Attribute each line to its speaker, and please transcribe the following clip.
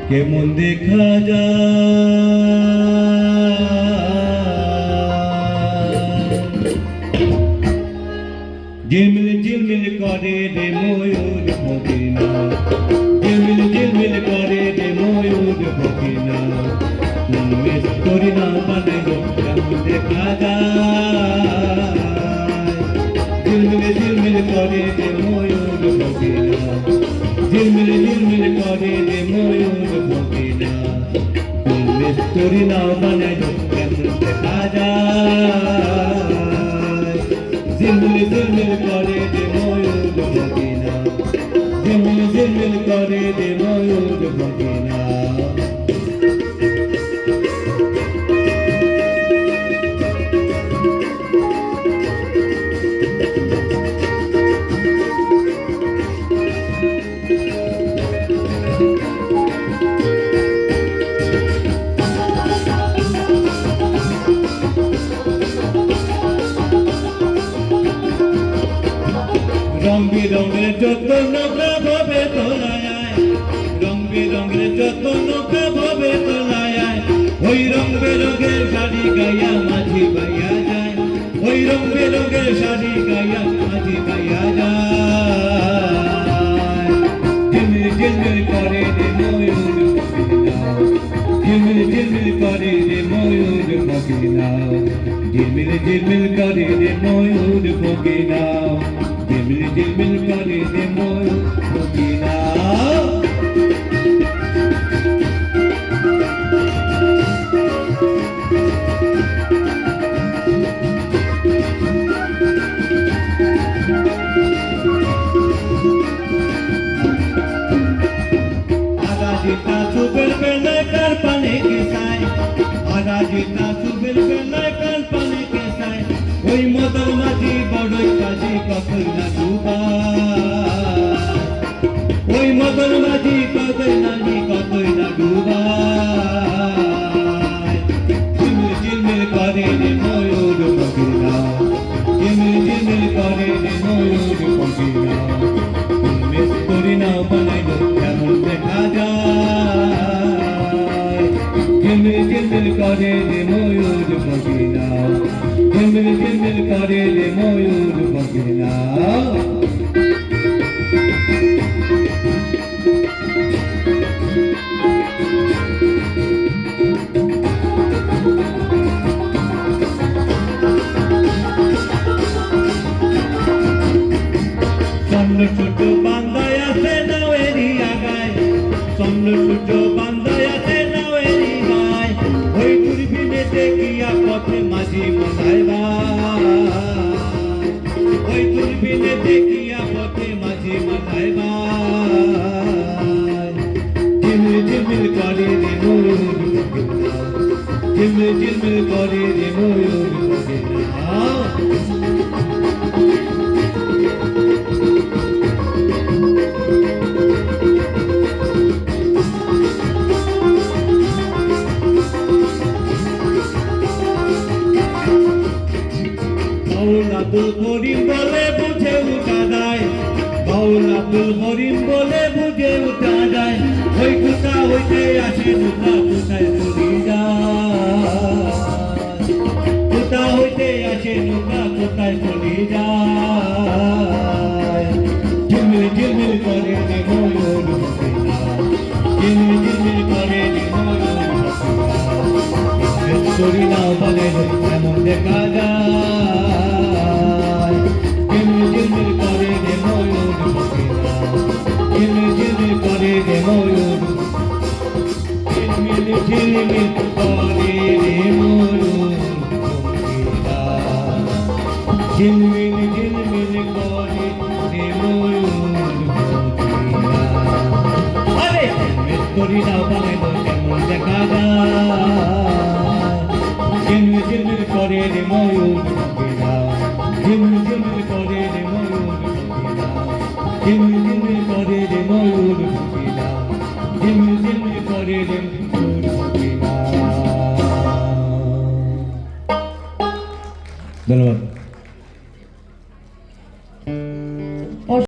Speaker 1: কেমন দেখা যায় ঝিলমিল ঝিলমিল করে রে ময়ূর মদিনা ঝিলমিল ঝিলমিল করে রে ময়ূর মদিনা মিস করি না বানাইলো কেমন দেখা যায় ঝিলমিল ঝিলমিল করে রে ময়ূর মদিনা ঝিলমিল ঝিলমিল করে রে ময়ূর মদিনা মিস করি না বানাইলো কেমন দেখা যায় ঝিলমিল ঝিলমিল করে রে ময়ূর মদিনা ঝিলমিল ঝিলমিল করে রে ময়ূর মদিনা রং বিরঙের যত নৌকা ভবে তোলায় রং বিরঙের যত নৌকা ভবে তোলায় ওই রং বেরঙের শাড়ি গাইয়া মাঝি বাইয়া যায় ওই রং বেরঙের শাড়ি গাইয়া মাঝি বাইয়া যায় ঝিলমিল ঝিলমিল করে রে ময়ূর মদিনা ঝিলমিল ঝিলমিল করে রে ময়ূর মদিনা ঝিলমিল ঝিলমিল করে রে ময়ূর মদিনা ঝিলমিল ঝিলমিল করে রে ময়ূর মদিনা আরাজিতা সুবেল বেলায় কার পানে কেসায় আরাজিতা সুবেল বেলায় কার পানে কেসায় ওই মদন মাঝি বড়ই কাজী কতই না ডুবায় ওই মদন মাঝি কতই না ডুবায় ঝিলমিল ঝিলমিল করে রে ময়ূর মদিনা ঝিলমিল ঝিলমিল করে রে ময়ূর মদিনা মিস করি না বানাইলো কেমন দেখা যায় ঝিলমিল ঝিলমিল করে রে ময়ূর মদিনা ঝিলমিল ঝিলমিল করে রে ময়ূর মদিনা স্বর্ণ সূর্য বান্ধায় আছে নাওয়েরি আগায় স্বর্ণ সূর্য বান্ধায় আছে নাওয়েরি গায় ওই দূরবীনে দেখিয়া পথে মাঝি মশাই ভাই ওই দূরবীনে দেখিয়া পথে মাঝি মশাই ভাই ঝিলমিল ঝিলমিল করে রে ময়ূর মদিনা ঝিলমিল ঝিলমিল করে রে ময়ূর মদিনা বাউল আব্দুল করিম বলে বুঝে উঠা যায় বাউল আব্দুল করিম বলে বুঝে উঠা যায় ওই কোথা হইতে আসে নৌকা কোথায় চলি যায় কোথা হইতে আসে নৌকা কোথায় চলি যায় ঝিলমিল ঝিলমিল করে রে ময়ূর মদিনা ঝিলমিল ঝিলমিল করে রে ময়ূর মদিনা করি না বলে এমন দেখা যায় ঝিলমিল ঝিলমিল করে রে ময়ূর মদিনা ঝিলমিল ঝিলমিল করে রে ময়ূর ঝিলমিল ঝিলমিল করে রে ময়ূর মদিনা ঝিলমিল ঝিলমিল করে রে ময়ূর মদিনা আরে মিস করি না বানাইলো কেমন দেখা যায় ঝিলমিল ঝিলমিল করে রে ময়ূর মদিনা ঝিলমিল ঝিলমিল করে রে ময়ূর মদিনা ঝিলমিল ঝিলমিল করে রে ময়ূর মদিনা ঝিলমিল ঝিলমিল করে রে